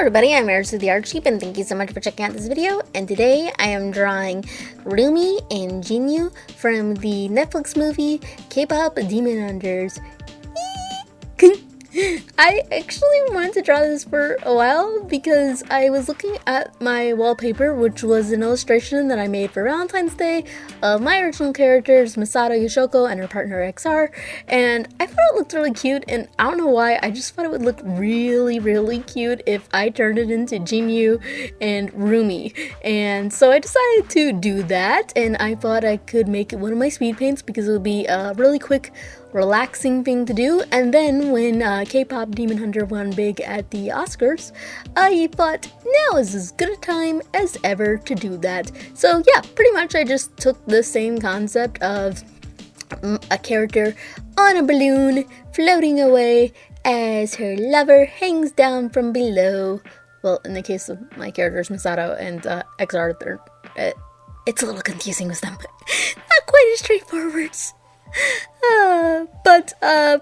everybody, I'm Merisu the Art Sheep, and thank you so much for checking out this video. And today I am drawing Rumi and Jinu from the Netflix movie K-pop Demon Hunters. I actually wanted to draw this for a while because I was looking at my wallpaper, which was an illustration that I made for Valentine's Day of my original characters, Misato, Yoshiko, and her partner XR, and I thought it looked really cute, and I don't know why, I just thought it would look really cute if I turned it into Jinu and Rumi, and so I decided to do that, and I thought I could make it one of my speed paints because it would be a really quick, relaxing thing to do. And then when K-pop Demon Hunter won big at the Oscars, I thought now is as good a time as ever to do that. So yeah, pretty much I just took the same concept of a character on a balloon floating away as her lover hangs down from below. Well, in the case of my characters Misato and XR, it's a little confusing with them. Not quite as straightforward. But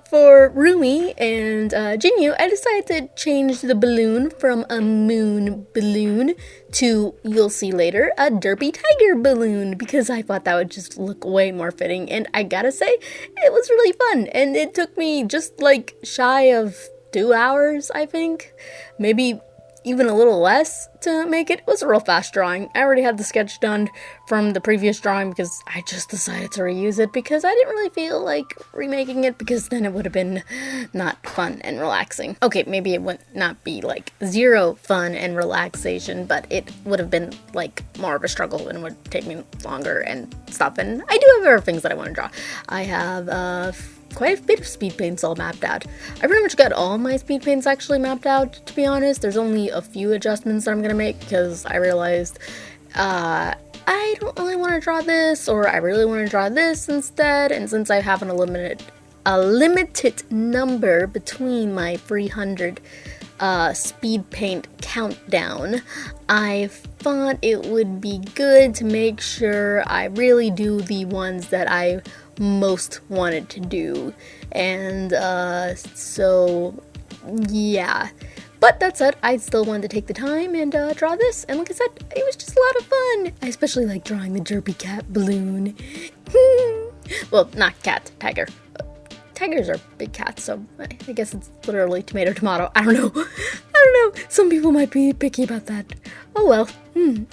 for Rumi and Jinu, I decided to change the balloon from a moon balloon to, you'll see later, a Derpy Tiger balloon, because I thought that would just look way more fitting, and I gotta say, it was really fun, and it took me just like shy of 2 hours, I think, maybe even a little less to make it. It was a real fast drawing. I already had the sketch done from the previous drawing because I just decided to reuse it because I didn't really feel like remaking it because then it would have been not fun and relaxing. Okay, maybe it would not be like zero fun and relaxation, but it would have been like more of a struggle and would take me longer and stuff. And I do have other things that I want to draw. I have quite a bit of speed paints all mapped out. I pretty much got all my speed paints actually mapped out, to be honest. There's only a few adjustments that I'm gonna make because I realized I don't really want to draw this, or I really want to draw this instead, and since I have a limited number between my 300 speed paint countdown, I thought it would be good to make sure I really do the ones that I most wanted to do, and so yeah. But that said, I still wanted to take the time and draw this, and like I said, it was just a lot of fun. I especially like drawing the Derpy cat balloon. Well, not cat, tiger. Tigers are big cats, so I guess it's literally tomato. I don't know. Some people might be picky about that. Oh well.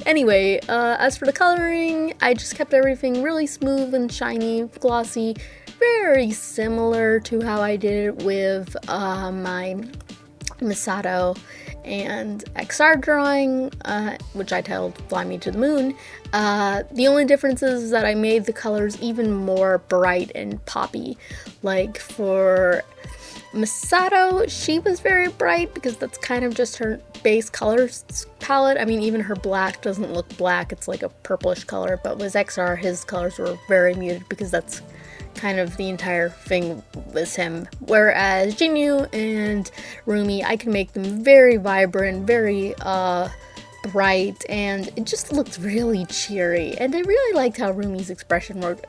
Anyway, as for the coloring, I just kept everything really smooth and shiny, glossy, very similar to how I did it with my Misato and XR drawing, which I titled Fly Me to the Moon. The only difference is that I made the colors even more bright and poppy. Like for Misato, she was very bright because that's kind of just her base colors palette. I mean, even her black doesn't look black, it's like a purplish color, but with XR, his colors were very muted because that's kind of the entire thing with him. Whereas Jinu and Rumi, I can make them very vibrant, very bright, and it just looked really cheery. And I really liked how Rumi's expression looked.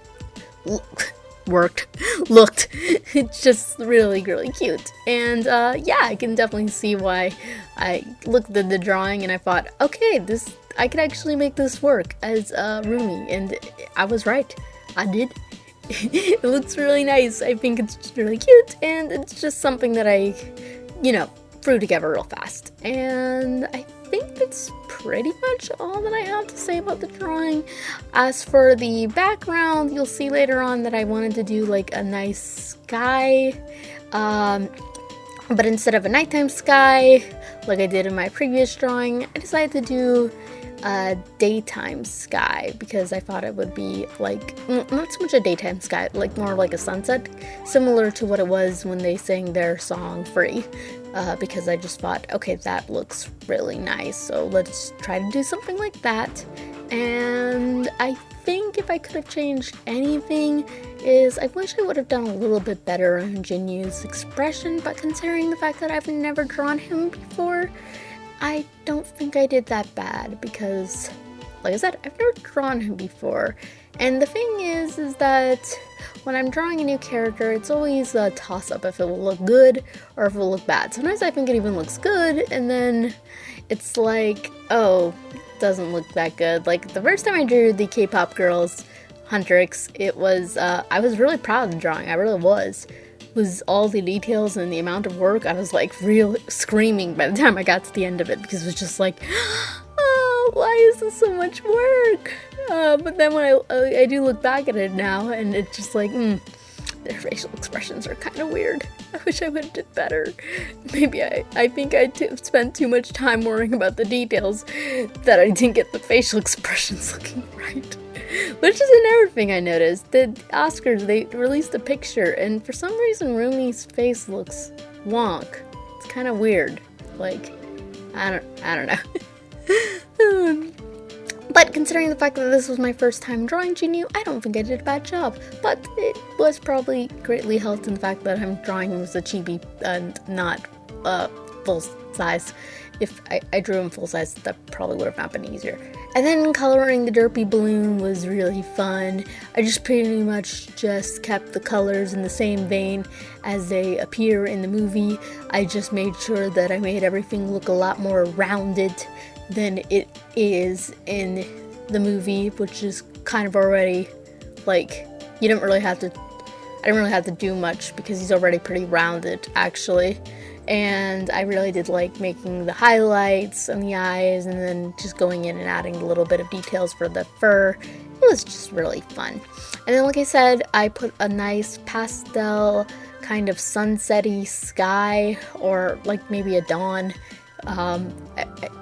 It's just really cute. And yeah, I can definitely see why I looked at the drawing and I thought, okay, I could actually make this work as Rumi, and I was right. I did. It looks really nice. I think it's just really cute, and it's just something that I, threw together real fast. And I think that's pretty much all that I have to say about the drawing. As for the background, you'll see later on that I wanted to do like a nice sky, but instead of a nighttime sky, like I did in my previous drawing, I decided to do a daytime sky because I thought it would be like, not so much a daytime sky, like more like a sunset, similar to what it was when they sang their song Free, because I just thought, okay, that looks really nice, so let's try to do something like that. And I think if I could have changed anything is I wish I would have done a little bit better on Jinu's expression, but considering the fact that I've never drawn him before, I don't think I did that bad because, like I said, I've never drawn him before. And the thing is that when I'm drawing a new character, it's always a toss-up if it will look good or if it will look bad. Sometimes I think it even looks good, and then it's like, oh, it doesn't look that good. Like, the first time I drew the K-pop girls, Huntrix, it was, I was really proud of the drawing, I really was. Was all the details and the amount of work, I was like real screaming by the time I got to the end of it, because it was just like, oh, why is this so much work? But then when I do look back at it now, and it's just like, their facial expressions are kind of weird. I wish I would have did better. Maybe I think I spent too much time worrying about the details that I didn't get the facial expressions looking right. Which is another thing I noticed. The Oscars, they released a picture, and for some reason Rumi's face looks wonk. It's kind of weird. Like, I don't know. But considering the fact that this was my first time drawing Jinu, I don't think I did a bad job. But it was probably greatly helped in the fact that I'm drawing him as a chibi and not full size. If I drew him full size, that probably would have not been easier. And then coloring the Derpy balloon was really fun. I just pretty much just kept the colors in the same vein as they appear in the movie. I just made sure that I made everything look a lot more rounded than it is in the movie, which is kind of already, like, I didn't really have to do much because he's already pretty rounded, actually. And I really did like making the highlights on the eyes and then just going in and adding a little bit of details for the fur. It was just really fun. And then, like I said, I put a nice pastel kind of sunsetty sky, or like maybe a dawn.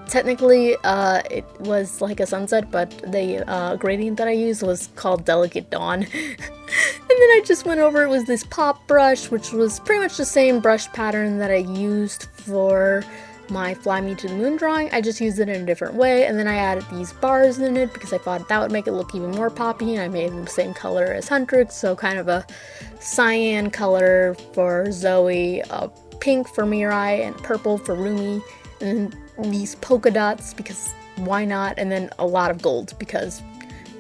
Technically, it was like a sunset, but the gradient that I used was called Delicate Dawn. And then I just went over it with this pop brush, which was pretty much the same brush pattern that I used for my Fly Me to the Moon drawing. I just used it in a different way, and then I added these bars in it because I thought that would make it look even more poppy, and I made them the same color as Huntrix, so kind of a cyan color for Zoe, pink for Mirai, and purple for Rumi, and then these polka dots because why not, and then a lot of gold because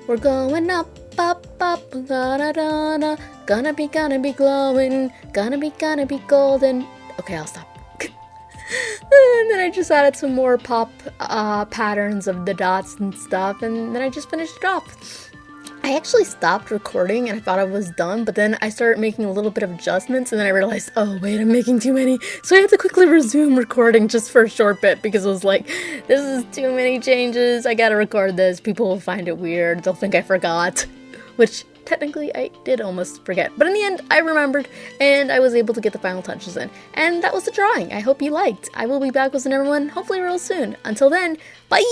we're going up, up, up, da-da-da-da, gonna be glowing, gonna be golden. Okay, I'll stop. And then I just added some more pop patterns of the dots and stuff, and then I just finished it off. I actually stopped recording and I thought I was done, but then I started making a little bit of adjustments, and then I realized, oh wait, I'm making too many. So I had to quickly resume recording just for a short bit because it was like, this is too many changes, I gotta record this, people will find it weird, they'll think I forgot. Which, technically, I did almost forget. But in the end, I remembered, and I was able to get the final touches in. And that was the drawing. I hope you liked. I will be back with another one, hopefully real soon. Until then, bye!